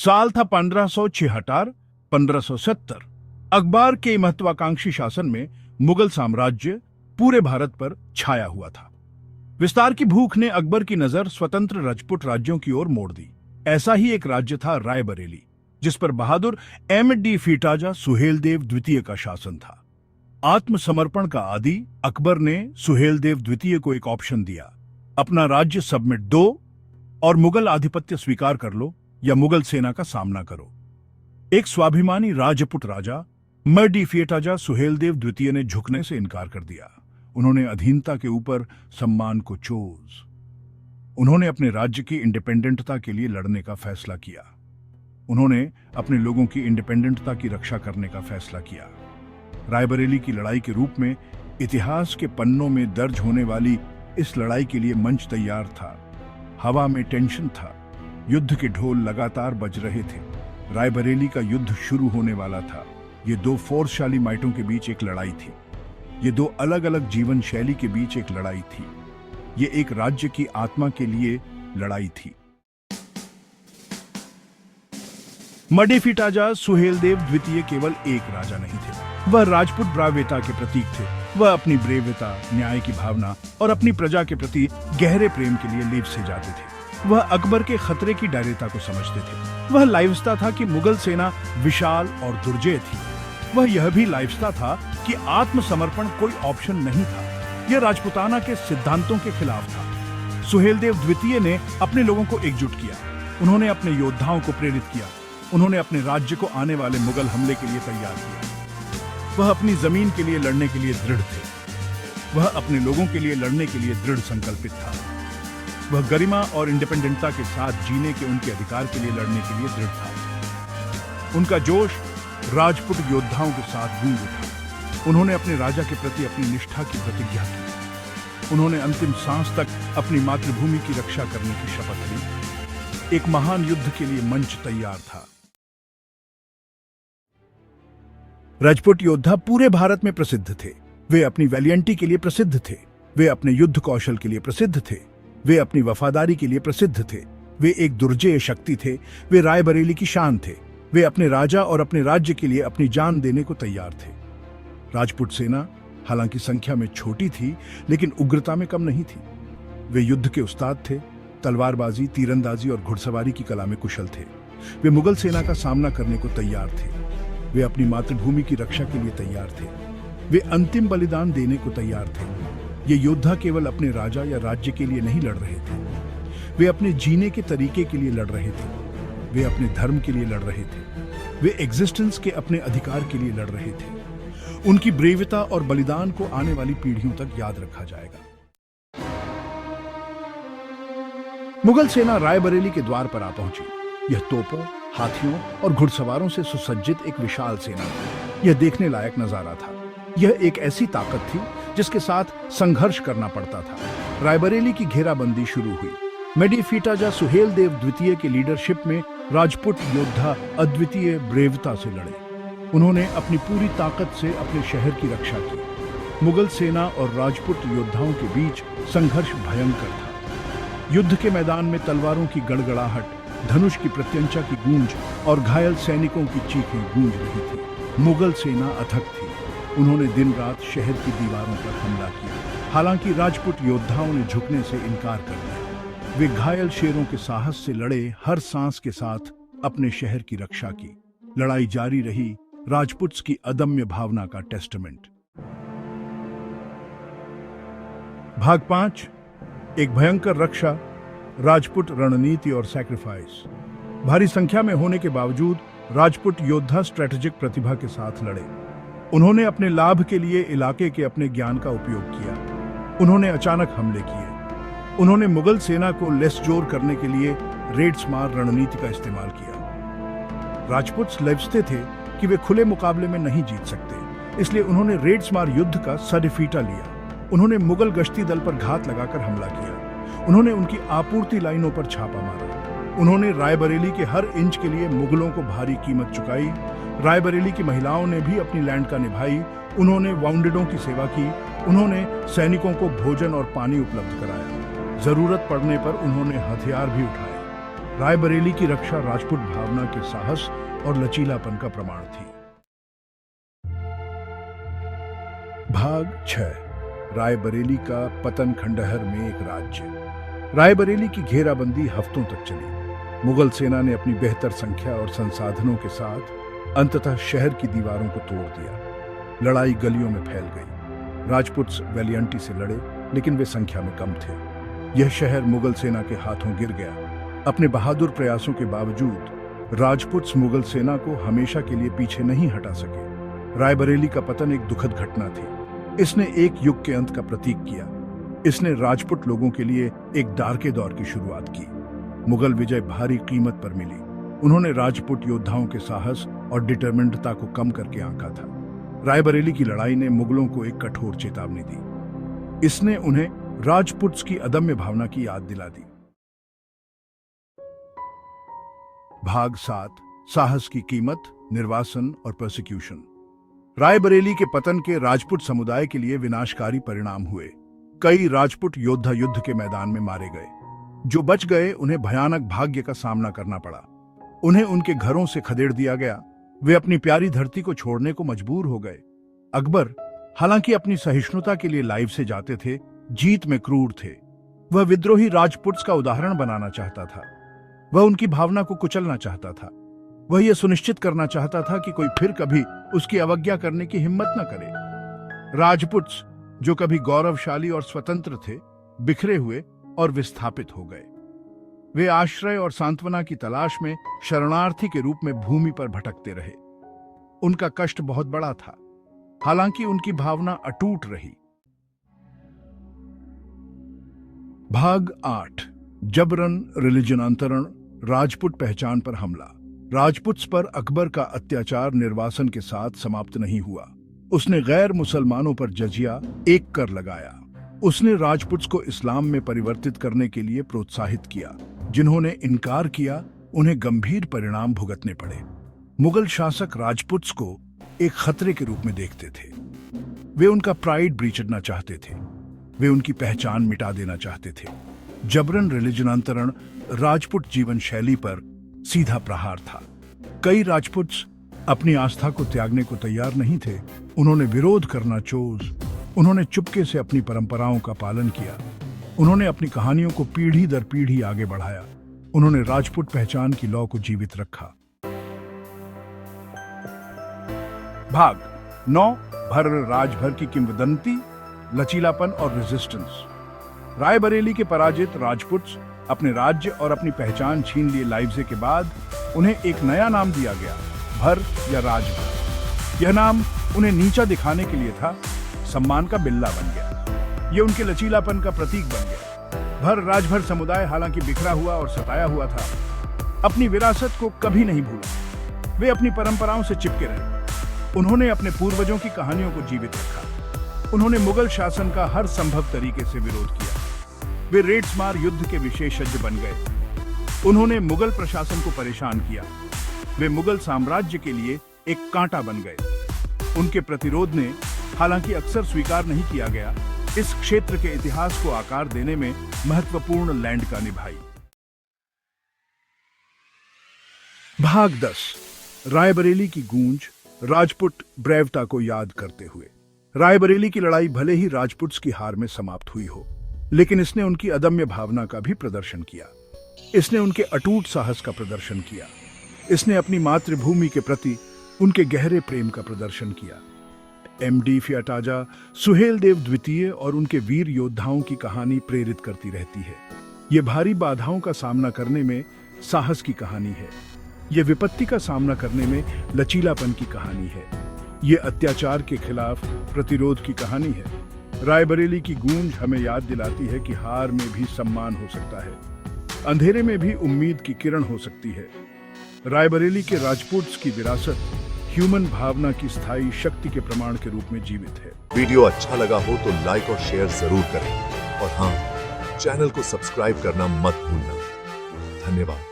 साल था 1576, 1570। अकबर के महत्वाकांक्षी शासन में मुगल साम्राज्य पूरे भारत पर छाया हुआ था। विस्तार की भूख ने अकबर की नजर स्वतंत्र राजपूत राज्यों की ओर मोड़ दी। ऐसा ही एक राज्य था रायबरेली, जिस पर बहादुर M.D. फिटाजा सुहेलदेव द्वितीय का शासन था। आत्मसमर्पण का आदि अकबर ने सुहेलदेव द्वितीय को एक ऑप्शन दिया, अपना राज्य सबमिट दो और मुगल आधिपत्य स्वीकार कर लो या मुगल सेना का सामना करो। एक स्वाभिमानी राजपूत राजा M.D. फिटाजा सुहेलदेव द्वितीय ने झुकने से इनकार कर दिया। उन्होंने अधीनता के ऊपर सम्मान को चोज। उन्होंने अपने राज्य की इंडिपेंडेंटता के लिए लड़ने का फैसला किया। उन्होंने अपने लोगों की इंडिपेंडेंटता की रक्षा करने का फैसला किया। रायबरेली की लड़ाई के रूप में इतिहास के पन्नों में दर्ज होने वाली इस लड़ाई के लिए मंच तैयार था। हवा में टेंशन था, युद्ध के ढोल लगातार बज रहे थे। रायबरेली का युद्ध शुरू होने वाला था। ये दो फोर्सशाली माइटों के बीच एक लड़ाई थी। ये दो अलग अलग जीवन शैली के बीच एक लड़ाई थी। ये एक राज्य की आत्मा के लिए लड़ाई थी। M.D. फिटाजा सुहेलदेव द्वितीय केवल एक राजा नहीं थे, वह राजपूत ब्रावेता के प्रतीक थे। वह अपनी ब्रेवता, न्याय की भावना और अपनी प्रजा के प्रति गहरे प्रेम के लिए लीव से जाते थे। वह अकबर के खतरे की डायरेक्टता को समझते थे। वह लाइवस्ता था कि मुगल सेना विशाल और दुर्जय थी। वह यह भी लाइवस्ता था कि आत्मसमर्पण कोई ऑप्शन नहीं था। यह राजपूताना के सिद्धांतों के खिलाफ था। सुहेलदेव द्वितीय ने अपने लोगों को एकजुट किया। उन्होंने अपने योद्धाओं को प्रेरित किया। उन्होंने अपने राज्य को आने वाले मुगल हमले के लिए तैयार किया। वह अपनी जमीन के लिए लड़ने के लिए दृढ़ थे। वह अपने लोगों के लिए लड़ने के लिए दृढ़ संकल्पित था। वह गरिमा और इंडिपेंडेंटता के साथ जीने के उनके अधिकार के लिए लड़ने के लिए दृढ़ था। उनका जोश राजपूत योद्धाओं के साथ गूंज उठा। उन्होंने अपने राजा के प्रति अपनी निष्ठा की प्रतिज्ञा की। उन्होंने अंतिम सांस तक अपनी मातृभूमि की रक्षा करने की शपथ ली। एक महान युद्ध के लिए मंच तैयार था। राजपूत योद्धा पूरे भारत में प्रसिद्ध थे। वे अपनी वैलियंटी के लिए प्रसिद्ध थे। वे अपने युद्ध कौशल के लिए प्रसिद्ध थे। वे अपनी वफादारी के लिए प्रसिद्ध थे। वे एक दुर्जेय शक्ति थे। वे रायबरेली की शान थे। वे अपने राजा और अपने राज्य के लिए अपनी जान देने को तैयार थे। राजपूत सेना हालांकि संख्या में छोटी थी, लेकिन उग्रता में कम नहीं थी। वे युद्ध के उस्ताद थे। तलवारबाजी, तीरंदाजी और घुड़सवारी की कला में कुशल थे। वे मुगल सेना का सामना करने को तैयार थे। वे अपनी मातृभूमि की रक्षा के लिए तैयार थे। वे अंतिम बलिदान देने को तैयार थे। ये योद्धा केवल अपने राजा या राज्य के लिए नहीं लड़ रहे थे। वे अपने जीने के तरीके के लिए लड़ रहे थे। वे अपने धर्म के लिए लड़ रहे थे। वे एग्जिस्टेंस के अपने अधिकार के लिए लड़ रहे थे। उनकी ब्रेवता और बलिदान को आने वाली पीढ़ियों तक याद रखा जाएगा। मुगल सेना रायबरेली के द्वार पर आ पहुंची। यह तोपों, हाथियों और घुड़सवारों से सुसज्जित एक विशाल सेना थी। यह देखने लायक नजारा था। यह एक ऐसी ताकत थी जिसके साथ संघर्ष करना पड़ता था। रायबरेली की घेराबंदी शुरू हुई। M.D. फिटाजा सुहेलदेव द्वितीय के लीडरशिप में राजपूत योद्धा अद्वितीय ब्रेवता से लड़े। उन्होंने अपनी पूरी ताकत से अपने शहर की रक्षा की। मुगल सेना और राजपूत योद्धाओं के बीच संघर्ष भयंकर था। युद्ध के मैदान में तलवारों की गड़गड़ाहट, धनुष की प्रत्यंचा की गूंज और घायल सैनिकों की चीखें गूंज रही थी। मुगल सेना अथक थी। उन्होंने दिन रात शहर की दीवारों पर हमला किया। हालांकि राजपूत योद्धाओं ने झुकने से इनकार कर दिया। वे घायल शेरों के साहस से लड़े, हर सांस के साथ अपने शहर की रक्षा की। लड़ाई जारी रही, राजपूत्स की अदम्य भावना का टेस्टमेंट। भाग 5, एक भयंकर रक्षा, राजपूत रणनीति और सैक्रिफाइस। भारी संख्या में होने के बावजूद राजपूत योद्धा स्ट्रेटेजिक प्रतिभा के साथ लड़े। उन्होंने अपने लाभ के लिए इलाके के अपने ज्ञान का उपयोग किया। उन्होंने अचानक हमले किए। उन्होंने मुगल सेना को लेसजोर करने के लिए रेड्समार रणनीति का इस्तेमाल किया। राजपूत समझते थे कि वे खुले मुकाबले में नहीं जीत सकते, इसलिए उन्होंने रेड्समार युद्ध का सडिफीटा लिया। उन्होंने मुगल गश्ती दल पर घात लगाकर हमला किया। उन्होंने उनकी आपूर्ति लाइनों पर छापा मारा। उन्होंने रायबरेली के हर इंच के लिए मुगलों को भारी कीमत चुकाई। रायबरेली की महिलाओं ने भी अपनी लैंड का निभाई। उन्होंने वाउंडेडों की सेवा की। उन्होंने सैनिकों को भोजन और पानी उपलब्ध कराया। जरूरत पड़ने पर उन्होंने हथियार भी उठाए। रायबरेली की रक्षा राजपूत भावना के साहस और लचीलापन का प्रमाण थी। भाग 6। रायबरेली का पतन। खंडहर में एक राज्य। रायबरेली की घेराबंदी हफ्तों तक चली। मुगल सेना ने अपनी बेहतर संख्या और संसाधनों के साथ अंततः शहर की दीवारों को तोड़ दिया। लड़ाई गलियों में फैल गई। राजपूत वैलियंटी से लड़े, लेकिन वे संख्या में कम थे। यह शहर मुगल सेना के हाथों गिर गया। अपने बहादुर प्रयासों के बावजूद राजपूत मुगल सेना को हमेशा के लिए पीछे नहीं हटा सके। रायबरेली का पतन एक दुखद घटना थी। इसने एक युग के अंत का प्रतीक किया। इसने राजपूत लोगों के लिए एक डार्के दौर की शुरुआत की। मुगल विजय भारी कीमत पर मिली। उन्होंने राजपूत योद्धाओं के साहस और डिटरमिनेडता को कम करके आंका था। रायबरेली की लड़ाई ने मुगलों को एक कठोर चेतावनी दी। इसने उन्हें राजपूत की अदम्य भावना की याद दिला दी। भाग 7। साहस की कीमत, निर्वासन और प्रोसिक्यूशन। रायबरेली के पतन के राजपूत समुदाय के लिए विनाशकारी परिणाम हुए। कई राजपूत योद्धा युद्ध के मैदान में मारे गए। जो बच गए उन्हें भयानक भाग्य का सामना करना पड़ा। उन्हें उनके घरों से खदेड़ दिया गया। वे अपनी प्यारी धरती को छोड़ने को मजबूर हो गए। अकबर, हालांकि अपनी सहिष्णुता के लिए लाइव से जाते थे, जीत में क्रूर थे। वह विद्रोही राजपूत का उदाहरण बनाना चाहता था। वह उनकी भावना को कुचलना चाहता था। वह यह सुनिश्चित करना चाहता था कि कोई फिर कभी उसकी अवज्ञा करने की हिम्मत न करे। राजपूत, जो कभी गौरवशाली और स्वतंत्र थे, बिखरे हुए और विस्थापित हो गए। वे आश्रय और सांत्वना की तलाश में शरणार्थी के रूप में भूमि पर भटकते रहे। उनका कष्ट बहुत बड़ा था, हालांकि उनकी भावना अटूट रही। भाग 8। जबरन रिलीजनांतरण, राजपूत पहचान पर हमला। राजपूत पर अकबर का अत्याचार निर्वासन के साथ समाप्त नहीं हुआ। उसने गैर मुसलमानों पर जजिया, एक कर लगाया। उसने राजपूत को इस्लाम में परिवर्तित करने के लिए प्रोत्साहित किया। जिन्होंने इनकार किया, उन्हें गंभीर परिणाम भुगतने पड़े। मुगल शासक राजपूत को एक खतरे के रूप में देखते थे। वे उनका प्राइड ब्रीचना चाहते थे। वे उनकी पहचान मिटा देना चाहते थे। जबरन रिलीजनांतरण राजपूत जीवन शैली पर सीधा प्रहार था। कई राजपूत अपनी आस्था को त्यागने को तैयार नहीं थे। उन्होंने विरोध करना चोज। उन्होंने चुपके से अपनी परंपराओं का पालन किया। उन्होंने अपनी कहानियों को पीढ़ी दर पीढ़ी आगे बढ़ाया। उन्होंने राजपूत पहचान की लौ को जीवित रखा। भाग 9। भर राजभर की किंवदंती, लचीलापन और रेजिस्टेंस। रायबरेली के पराजित राजपूत अपने राज्य और अपनी पहचान छीन लिए लाइवजे के बाद उन्हें एक नया नाम दिया गया, भर या राजभर। यह नाम उन्हें नीचा दिखाने के लिए था, सम्मान का बिल्ला बन गया। यह उनके लचीलापन का प्रतीक बन गया। भर राजभर समुदाय हालांकि बिखरा हुआ और सताया हुआ था, अपनी विरासत को कभी नहीं भूला। वे अपनी परंपराओं से चिपके रहे। उन्होंने अपने पूर्वजों की कहानियों को जीवित रखा। उन्होंने मुगल शासन का हर संभव तरीके से विरोध किया। वे रेड्समार युद्ध के विशेषज्ञ बन गए। उन्होंने मुगल प्रशासन को परेशान किया। वे मुगल साम्राज्य के लिए एक कांटा बन गए। उनके प्रतिरोध ने, हालांकि अक्सर स्वीकार नहीं किया गया, इस क्षेत्र के इतिहास को आकार देने में महत्वपूर्ण लैंड का निभाई। भाग 10। रायबरेली की गूंज, राजपूत ब्रेवता को याद करते हुए। रायबरेली की लड़ाई भले ही राजपूत की हार में समाप्त हुई हो, लेकिन इसने उनकी अदम्य भावना का भी प्रदर्शन किया। इसने उनके अटूट साहस का प्रदर्शन किया। इसने अपनी मातृभूमि के प्रति उनके गहरे प्रेम का प्रदर्शन किया। एमडी फियाटाजा, सुहेलदेव द्वितीय और उनके वीर योद्धाओं की कहानी प्रेरित करती रहती है। ये भारी बाधाओं का सामना करने में साहस की कहानी है। ये विपत्ति का सामना करने में लचीलापन की कहानी है। ये अत्याचार के खिलाफ प्रतिरोध की कहानी है। रायबरेली की गूंज हमें याद दिलाती है कि हार में भी सम्मान हो सकता है, अंधेरे में भी उम्मीद की किरण हो सकती है। रायबरेली के राजपूत की विरासत ह्यूमन भावना की स्थायी शक्ति के प्रमाण के रूप में जीवित है। वीडियो अच्छा लगा हो तो लाइक और शेयर जरूर करें और हाँ, चैनल को सब्सक्राइब करना मत भूलना। धन्यवाद।